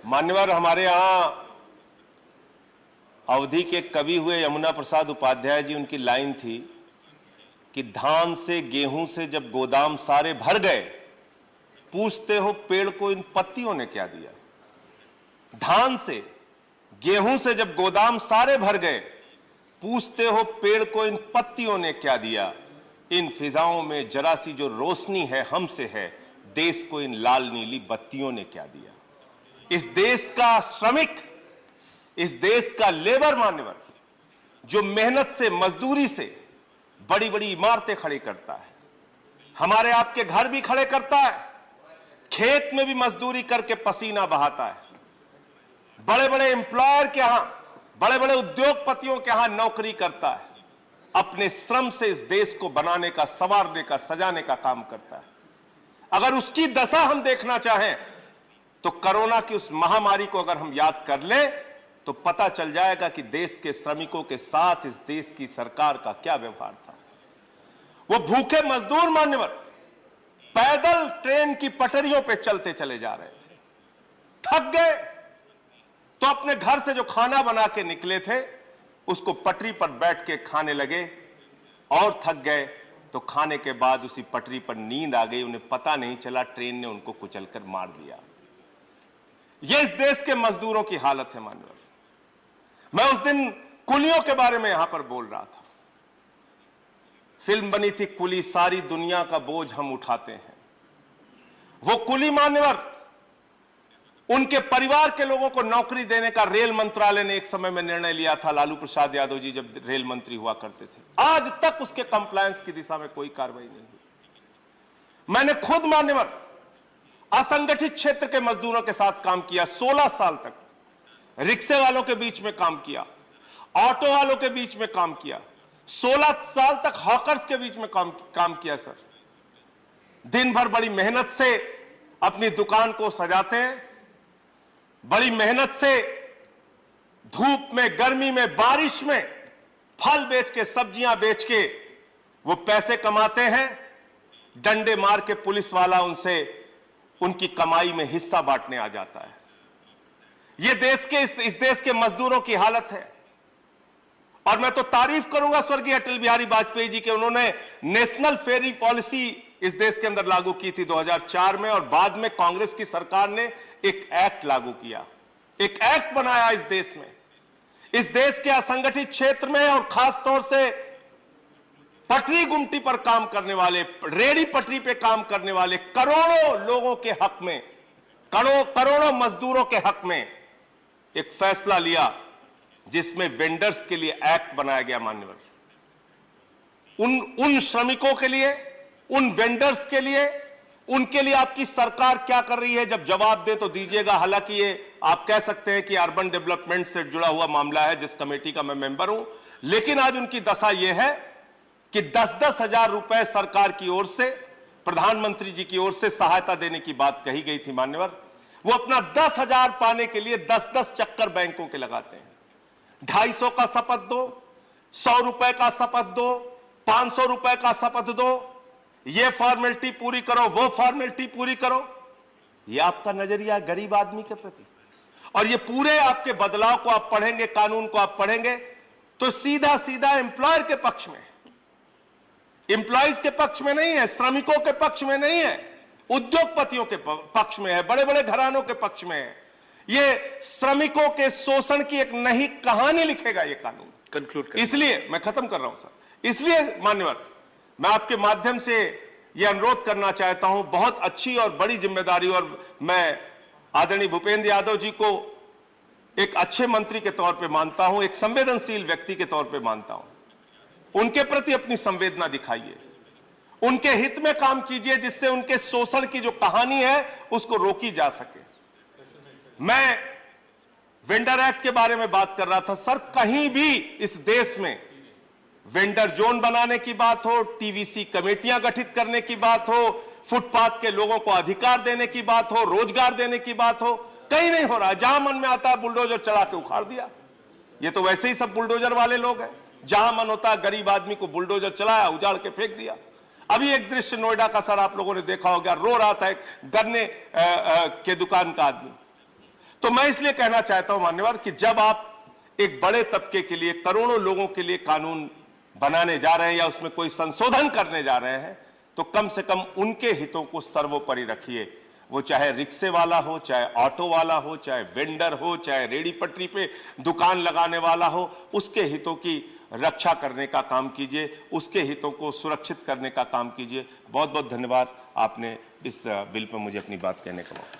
मान्यवर, हमारे यहाँ अवधि के कवि हुए यमुना प्रसाद उपाध्याय जी, उनकी लाइन थी कि धान से गेहूं से जब गोदाम सारे भर गए, पूछते हो पेड़ को इन पत्तियों ने क्या दिया। धान से गेहूं से जब गोदाम सारे भर गए, पूछते हो पेड़ को इन पत्तियों ने क्या दिया। इन फिजाओं में जरा सी जो रोशनी है हमसे है, देश को इन लाल नीली बत्तियों ने क्या दिया। इस देश का श्रमिक, इस देश का लेबर मान्यवर, जो मेहनत से, मजदूरी से बड़ी बड़ी इमारतें खड़ी करता है, हमारे आपके घर भी खड़े करता है, खेत में भी मजदूरी करके पसीना बहाता है, बड़े बड़े एम्प्लॉयर के यहां, बड़े बड़े उद्योगपतियों के यहां नौकरी करता है, अपने श्रम से इस देश को बनाने का, संवारने का, सजाने का काम करता है। अगर उसकी दशा हम देखना चाहें तो कोरोना की उस महामारी को अगर हम याद कर लें तो पता चल जाएगा कि देश के श्रमिकों के साथ इस देश की सरकार का क्या व्यवहार था। वो भूखे मजदूर मान्यवर पैदल ट्रेन की पटरियों पे चलते चले जा रहे थे, थक गए तो अपने घर से जो खाना बना के निकले थे उसको पटरी पर बैठ के खाने लगे, और थक गए तो खाने के बाद उसी पटरी पर नींद आ गई, उन्हें पता नहीं चला ट्रेन ने उनको कुचलकर मार दिया। यह इस देश के मजदूरों की हालत है मान्यवर। मैं उस दिन कुलियों के बारे में यहां पर बोल रहा था। फिल्म बनी थी कुली, सारी दुनिया का बोझ हम उठाते हैं। वो कुली मान्यवर, उनके परिवार के लोगों को नौकरी देने का रेल मंत्रालय ने एक समय में निर्णय लिया था, लालू प्रसाद यादव जी जब रेल मंत्री हुआ करते थे। आज तक उसके कंप्लायंस की दिशा में कोई कार्रवाई नहीं हुई। मैंने खुद मान्यवर असंगठित क्षेत्र के मजदूरों के साथ काम किया, 16 साल तक रिक्शे वालों के बीच में काम किया, ऑटो वालों के बीच में काम किया, 16 साल तक हॉकर्स के बीच में काम किया। सर, दिन भर बड़ी मेहनत से अपनी दुकान को सजाते हैं, बड़ी मेहनत से धूप में, गर्मी में, बारिश में फल बेच के, सब्जियां बेच के वो पैसे कमाते हैं। डंडे मार के पुलिस वाला उनसे उनकी कमाई में हिस्सा बांटने आ जाता है। ये देश के इस देश के मजदूरों की हालत है। और मैं तो तारीफ करूंगा स्वर्गीय अटल बिहारी वाजपेयी जी के, उन्होंने नेशनल फेरी पॉलिसी इस देश के अंदर लागू की थी 2004 में, और बाद में कांग्रेस की सरकार ने एक एक्ट लागू किया, एक एक्ट बनाया इस देश में। इस देश के असंगठित क्षेत्र में और खास तौर से पटरी गुमटी पर काम करने वाले, रेडी पटरी पे काम करने वाले करोड़ों लोगों के हक में, करोड़ों मजदूरों के हक में एक फैसला लिया, जिसमें वेंडर्स के लिए एक्ट बनाया गया मान्यवर। उन श्रमिकों के लिए, उन वेंडर्स के लिए, उनके लिए आपकी सरकार क्या कर रही है, जब जवाब दे तो दीजिएगा। हालांकि ये आप कह सकते हैं कि अर्बन डेवलपमेंट से जुड़ा हुआ मामला है, जिस कमेटी का मैं मेंबर हूं, लेकिन आज उनकी दशा यह है कि 10-10 हजार रुपए सरकार की ओर से, प्रधानमंत्री जी की ओर से सहायता देने की बात कही गई थी मान्यवर। वो अपना 10,000 पाने के लिए 10-10 चक्कर बैंकों के लगाते हैं। 250 का शपथ दो, 100 रुपए का शपथ दो, 500 रुपए का शपथ दो, ये फॉर्मेलिटी पूरी करो, वो फॉर्मेलिटी पूरी करो। ये आपका नजरिया गरीब आदमी के प्रति। और ये पूरे आपके बदलाव को आप पढ़ेंगे, कानून को आप पढ़ेंगे तो सीधा सीधा एम्प्लॉयर के पक्ष में, एम्प्लॉयज के पक्ष में नहीं है, श्रमिकों के पक्ष में नहीं है, उद्योगपतियों के पक्ष में है, बड़े बड़े घरानों के पक्ष में है। ये श्रमिकों के शोषण की एक नई कहानी लिखेगा ये कानून। कंक्लूड कर, इसलिए मैं खत्म कर रहा हूं सर। इसलिए मान्यवर, मैं आपके माध्यम से यह अनुरोध करना चाहता हूं, बहुत अच्छी और बड़ी जिम्मेदारी, और मैं आदरणीय भूपेंद्र यादव जी को एक अच्छे मंत्री के तौर पे मानता हूं, एक संवेदनशील व्यक्ति के तौर पे मानता हूं। उनके प्रति अपनी संवेदना दिखाइए, उनके हित में काम कीजिए, जिससे उनके शोषण की जो कहानी है उसको रोकी जा सके। मैं वेंडर एक्ट के बारे में बात कर रहा था सर। कहीं भी इस देश में वेंडर जोन बनाने की बात हो, टीवीसी कमेटियां गठित करने की बात हो, फुटपाथ के लोगों को अधिकार देने की बात हो, रोजगार देने की बात हो, कहीं नहीं हो रहा। जहां मन में आता है बुलडोजर चला के उखाड़ दिया। ये तो वैसे ही सब बुलडोजर वाले लोग हैं, जहां मन होता है गरीब आदमी को बुलडोजर चलाया, उजाड़ के फेंक दिया। अभी एक दृश्य नोएडा का सर आप लोगों ने देखा होगा, रो रहा था एक गन्ने के दुकान का आदमी। तो मैं इसलिए कहना चाहता हूं मान्यवर कि जब आप एक बड़े तबके के लिए, करोड़ों लोगों के लिए कानून बनाने जा रहे हैं या उसमें कोई संशोधन करने जा रहे हैं, तो कम से कम उनके हितों को सर्वोपरि रखिए। वो चाहे रिक्शे वाला हो, चाहे ऑटो वाला हो, चाहे वेंडर हो, चाहे रेड़ी पटरी पे दुकान लगाने वाला हो, उसके हितों की रक्षा करने का काम कीजिए, उसके हितों को सुरक्षित करने का काम कीजिए। बहुत बहुत धन्यवाद, आपने इस बिल पर मुझे अपनी बात कहने का मौका